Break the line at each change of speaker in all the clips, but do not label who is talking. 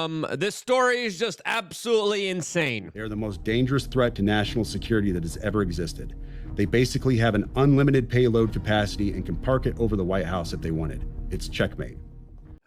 This story is just absolutely insane.
They are the most dangerous threat to national security that has ever existed. They basically have an unlimited payload capacity and can park it over the White House if they wanted. It's checkmate.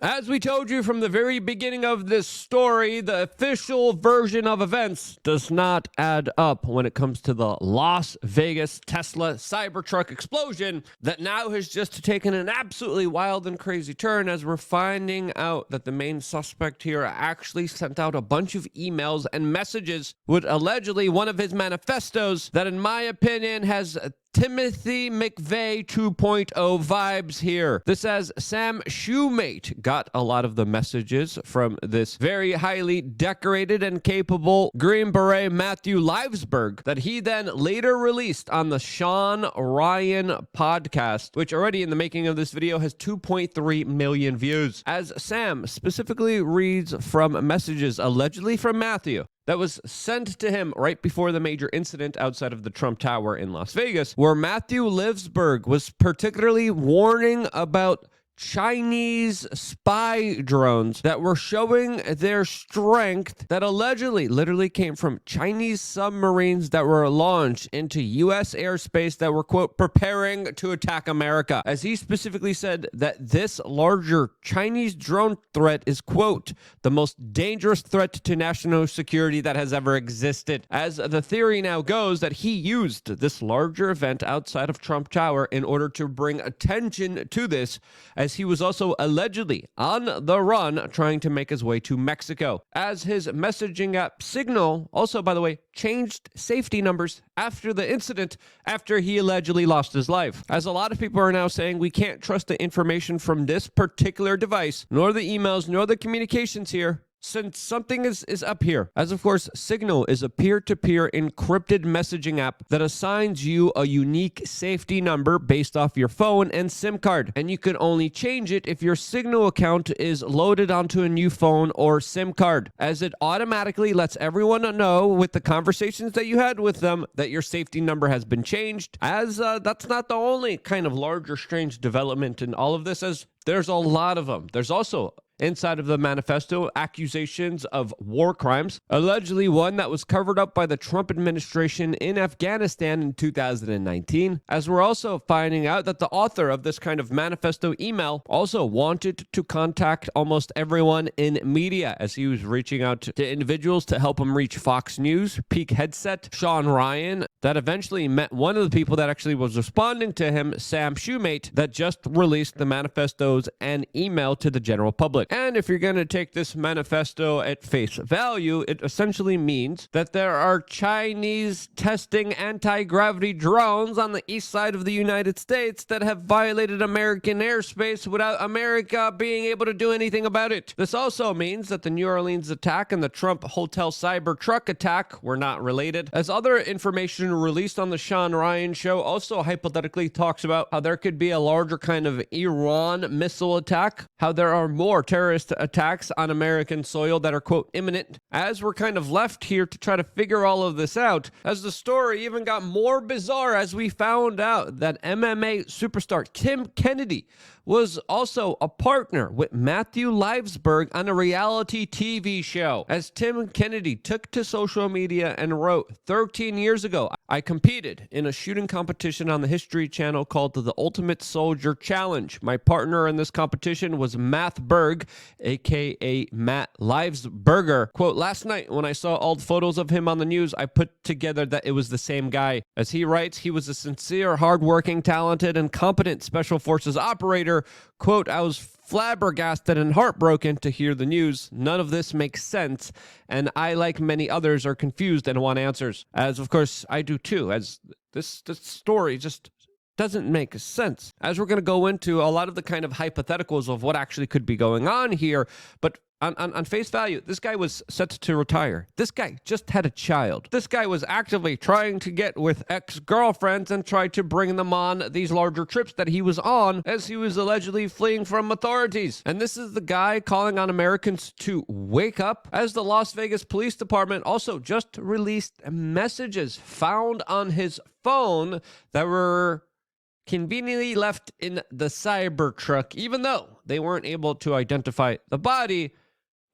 As we told you from the very beginning of this story, the official version of events does not add up when it comes to the Las Vegas Tesla Cybertruck explosion that now has just taken an absolutely wild and crazy turn, as we're finding out that the main suspect here actually sent out a bunch of emails and messages with allegedly one of his manifestos that, in my opinion, has Timothy McVeigh 2.0 vibes here. This as Sam Shoemate got a lot of the messages from this very highly decorated and capable Green Beret Matthew Livesberg that he then later released on the Shawn Ryan podcast, which already in the making of this video has 2.3 million views. As Sam specifically reads from messages allegedly from Matthew that was sent to him right before the major incident outside of the Trump Tower in Las Vegas, where Matthew Livesberg was particularly warning about Chinese spy drones that were showing their strength that allegedly literally came from Chinese submarines that were launched into U.S. airspace that were, quote, preparing to attack America. As he specifically said that this larger Chinese drone threat is, quote, the most dangerous threat to national security that has ever existed. As the theory now goes that he used this larger event outside of Trump Tower in order to bring attention to this, as he was also allegedly on the run trying to make his way to Mexico. As his messaging app Signal also, by the way, changed safety numbers after the incident, after he allegedly lost his life. As a lot of people are now saying, we can't trust the information from this particular device, nor the emails, nor the communications here, since something is up here. As of course, Signal is a peer-to-peer encrypted messaging app that assigns you a unique safety number based off your phone and SIM card. And you can only change it if your Signal account is loaded onto a new phone or SIM card, as it automatically lets everyone know with the conversations that you had with them that your safety number has been changed. As that's not the only kind of larger strange development in all of this, as there's a lot of them. There's also inside of the manifesto accusations of war crimes, allegedly one that was covered up by the Trump administration in Afghanistan in 2019, as we're also finding out that the author of this kind of manifesto email also wanted to contact almost everyone in media, as he was reaching out to individuals to help him reach Fox News, Peak Headset, Shawn Ryan, that eventually met one of the people that actually was responding to him, Sam Shoemate, that just released the manifestos and email to the general public. And if you're going to take this manifesto at face value, it essentially means that there are Chinese testing anti-gravity drones on the east side of the United States that have violated American airspace without America being able to do anything about it. This also means that the New Orleans attack and the Trump Hotel Cybertruck attack were not related, as other information released on the Shawn Ryan show also hypothetically talks about how there could be a larger kind of Iran missile attack, how there are more terrorist attacks on American soil that are, quote, imminent. As we're kind of left here to try to figure all of this out, as the story even got more bizarre as we found out that MMA superstar Tim Kennedy was also a partner with Matthew Livesberg on a reality TV show. As Tim Kennedy took to social media and wrote, 13 years ago, I competed in a shooting competition on the History Channel called the Ultimate Soldier Challenge. My partner in this competition was Matt Berg, aka Matt Livesberger. Quote, last night when I saw old photos of him on the news, I put together that it was the same guy. As he writes, he was a sincere, hardworking, talented, and competent Special Forces operator. Quote, I was flabbergasted and heartbroken to hear the news. None of this makes sense, and I, like many others, are confused and want answers. As, of course, I do too, as this story just doesn't make sense. As we're going to go into a lot of the kind of hypotheticals of what actually could be going on here, but on face value, this guy was set to retire. This guy just had a child. This guy was actively trying to get with ex-girlfriends and tried to bring them on these larger trips that he was on as he was allegedly fleeing from authorities. And this is the guy calling on Americans to wake up, as the Las Vegas Police Department also just released messages found on his phone that were conveniently left in the Cybertruck, even though they weren't able to identify the body.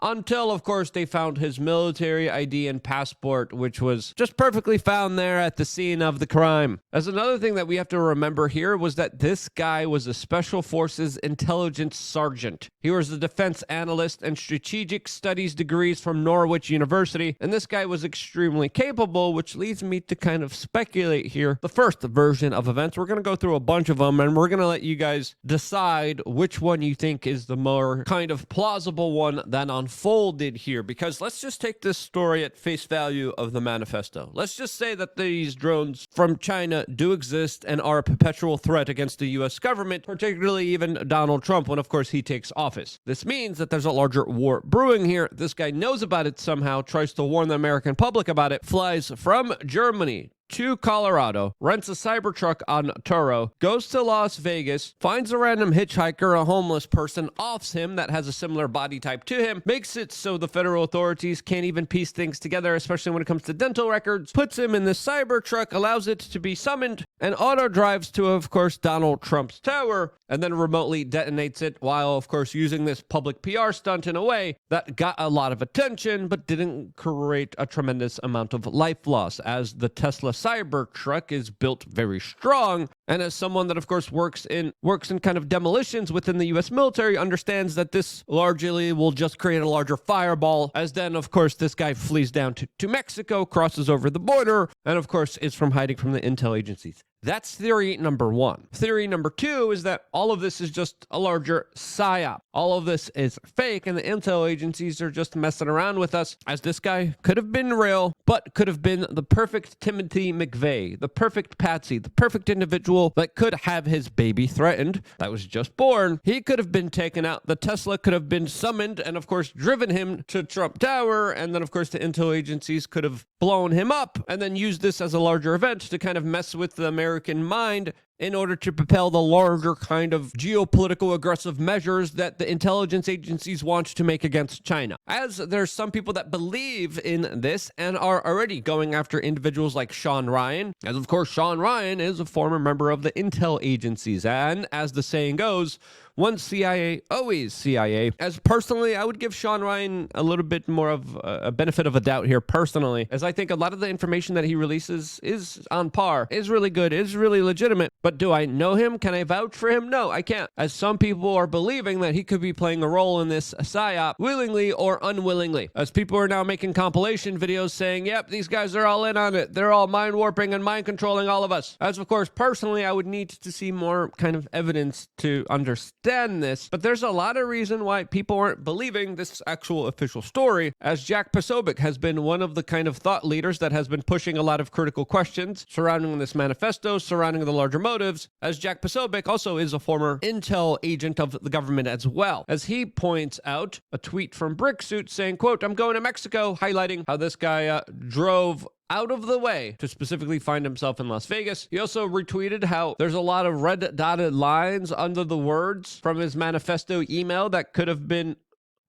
until, of course, they found his military ID and passport, which was just perfectly found there at the scene of the crime. As another thing that we have to remember here was that this guy was a Special Forces intelligence sergeant. He was a defense analyst and strategic studies degrees from Norwich University, and this guy was extremely capable, which leads me to kind of speculate here. The first version of events, we're going to go through a bunch of them, and we're going to let you guys decide which one you think is the more kind of plausible one that unfolded here, because let's just take this story at face value of the manifesto. Let's just say that these drones from China do exist and are a perpetual threat against the U.S. government, particularly even Donald Trump when, of course, he takes office. This means that there's a larger war brewing here. This guy knows about it somehow, tries to warn the American public about it, flies from Germany to Colorado, rents a Cybertruck on Turo, goes to Las Vegas, finds a random hitchhiker, a homeless person, offs him that has a similar body type to him, makes it so the federal authorities can't even piece things together, especially when it comes to dental records, puts him in the Cybertruck, allows it to be summoned, and auto drives to, of course, Donald Trump's tower, and then remotely detonates it while, of course, using this public PR stunt in a way that got a lot of attention, but didn't create a tremendous amount of life loss, as the Tesla Cybertruck is built very strong, and as someone that, of course, works in kind of demolitions within the U.S. military, understands that this largely will just create a larger fireball, as then, of course, this guy flees down to Mexico, crosses over the border, and, of course, is from hiding from the intel agencies. That's theory number one. Theory number two is that all of this is just a larger psyop. All of this is fake, and the intel agencies are just messing around with us, as this guy could have been real, but could have been the perfect Timothy McVeigh, the perfect patsy, the perfect individual that could have his baby threatened, that was just born. He could have been taken out. The Tesla could have been summoned and, of course, driven him to Trump Tower, and then, of course, the intel agencies could have blown him up and then used this as a larger event to kind of mess with the American mind in order to propel the larger kind of geopolitical aggressive measures that the intelligence agencies want to make against China. As there's some people that believe in this and are already going after individuals like Shawn Ryan, as of course Shawn Ryan is a former member of the intel agencies, and as the saying goes, once CIA, always CIA. As personally, I would give Shawn Ryan a little bit more of a benefit of a doubt here personally, as I think a lot of the information that he releases is on par, is really good, is really legitimate. But do I know him? Can I vouch for him? No, I can't. As some people are believing that he could be playing a role in this psyop, willingly or unwillingly. As people are now making compilation videos saying, yep, these guys are all in on it. They're all mind warping and mind controlling all of us. As of course, personally, I would need to see more kind of evidence to understand this, but there's a lot of reason why people aren't believing this actual official story, as Jack Posobiec has been one of the kind of thought leaders that has been pushing a lot of critical questions surrounding this manifesto, surrounding the larger motives, as Jack Posobiec also is a former intel agent of the government as well, as he points out a tweet from Bricksuit saying, quote, "I'm going to Mexico," highlighting how this guy drove out of the way to specifically find himself in Las Vegas. He also retweeted how there's a lot of red dotted lines under the words from his manifesto email that could have been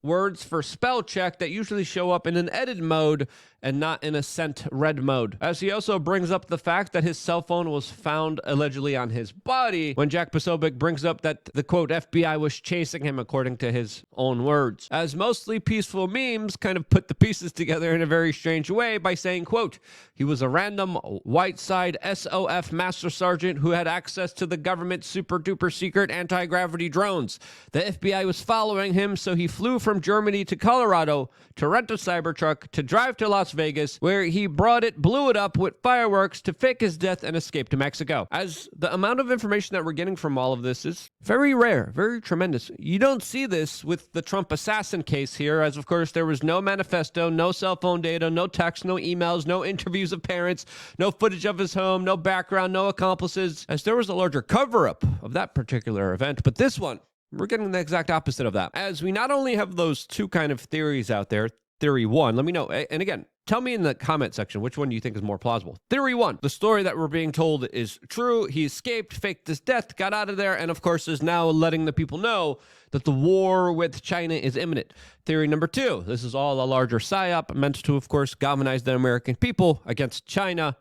words for spell check that usually show up in an edit mode and not in a sent red mode. As he also brings up the fact that his cell phone was found allegedly on his body, when Jack Posobiec brings up that the quote FBI was chasing him, according to his own words. As mostly peaceful memes kind of put the pieces together in a very strange way by saying, quote, "He was a random white side SOF master sergeant who had access to the government's super duper secret anti-gravity drones. The FBI was following him, so he flew from Germany to Colorado to rent a Cybertruck to drive to Las Vegas, where he brought it, blew it up with fireworks to fake his death and escape to Mexico." As the amount of information that we're getting from all of this is very rare, very tremendous. You don't see this with the Trump assassin case here, as of course there was no manifesto, no cell phone data, no text, no emails, no interviews of parents, no footage of his home, no background, no accomplices, as there was a larger cover-up of that particular event. But this one, we're getting the exact opposite of that, as we not only have those two kind of theories out there. Theory one, let me know, and again, tell me in the comment section which one you think is more plausible. Theory one, the story that we're being told is true. He escaped, faked his death, got out of there, and of course is now letting the people know that the war with China is imminent. Theory number two, this is all a larger psyop meant to, of course, galvanize the American people against China,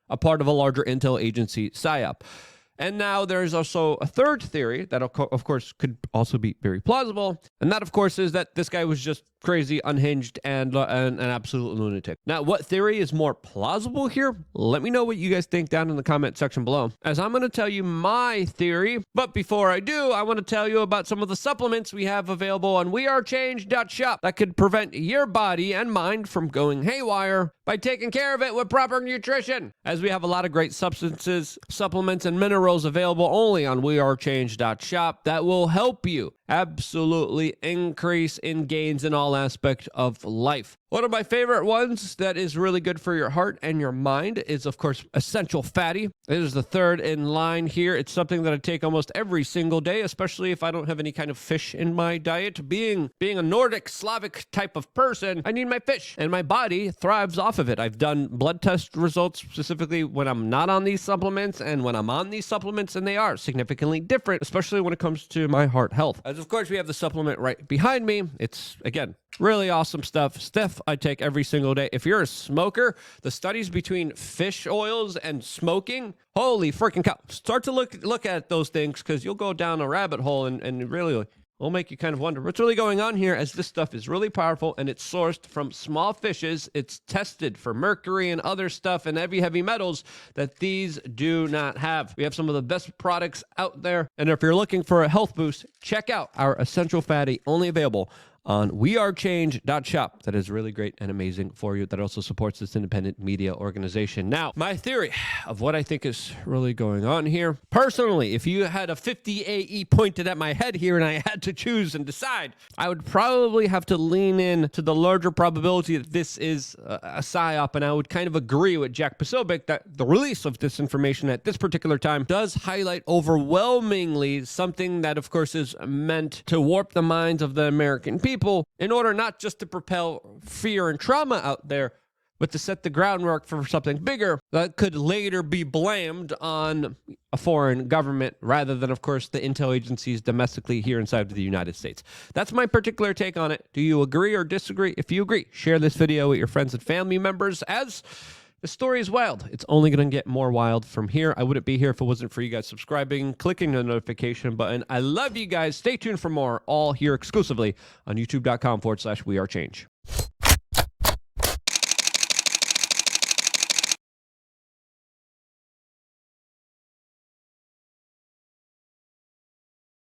a part of a larger intel agency psyop. And now there's also a third theory that, of course, could also be very plausible. And that, of course, is that this guy was just crazy, unhinged, and an absolute lunatic. Now, what theory is more plausible here? Let me know what you guys think down in the comment section below, as I'm going to tell you my theory. But before I do, I want to tell you about some of the supplements we have available on wearechange.shop that could prevent your body and mind from going haywire by taking care of it with proper nutrition, as we have a lot of great substances, supplements, and minerals available only on wearechange.shop that will help you absolutely increase in gains in all aspects of life. One of my favorite ones that is really good for your heart and your mind is, of course, Essential Fatty. It is the third in line here. It's something that I take almost every single day, especially if I don't have any kind of fish in my diet. Being a Nordic, Slavic type of person, I need my fish, and my body thrives off of it. I've done blood test results specifically when I'm not on these supplements and when I'm on these supplements, and they are significantly different, especially when it comes to my heart health. As of course, we have the supplement right behind me. It's, again, really awesome stuff. Stuff I take every single day. If you're a smoker, the studies between fish oils and smoking, holy freaking cow. Start to look at those things, because you'll go down a rabbit hole and really will make you kind of wonder what's really going on here, as this stuff is really powerful and it's sourced from small fishes. It's tested for mercury and other stuff and heavy metals that these do not have. We have some of the best products out there. And if you're looking for a health boost, check out our Essential Fatty, only available on wearechange.shop. That is really great and amazing for you. That also supports this independent media organization. Now, my theory of what I think is really going on here. Personally, if you had a 50 AE pointed at my head here and I had to choose and decide, I would probably have to lean in to the larger probability that this is a psyop, and I would kind of agree with Jack Posobiec that the release of this information at this particular time does highlight overwhelmingly something that, of course, is meant to warp the minds of the American people in order not just to propel fear and trauma out there, but to set the groundwork for something bigger that could later be blamed on a foreign government rather than, of course, the intel agencies domestically here inside of the United States. That's my particular take on it. Do you agree or disagree? If you agree, share this video with your friends and family members, as the story is wild. It's only going to get more wild from here. I wouldn't be here if it wasn't for you guys subscribing, clicking the notification button. I love you guys. Stay tuned for more, all here exclusively on youtube.com/wearechange.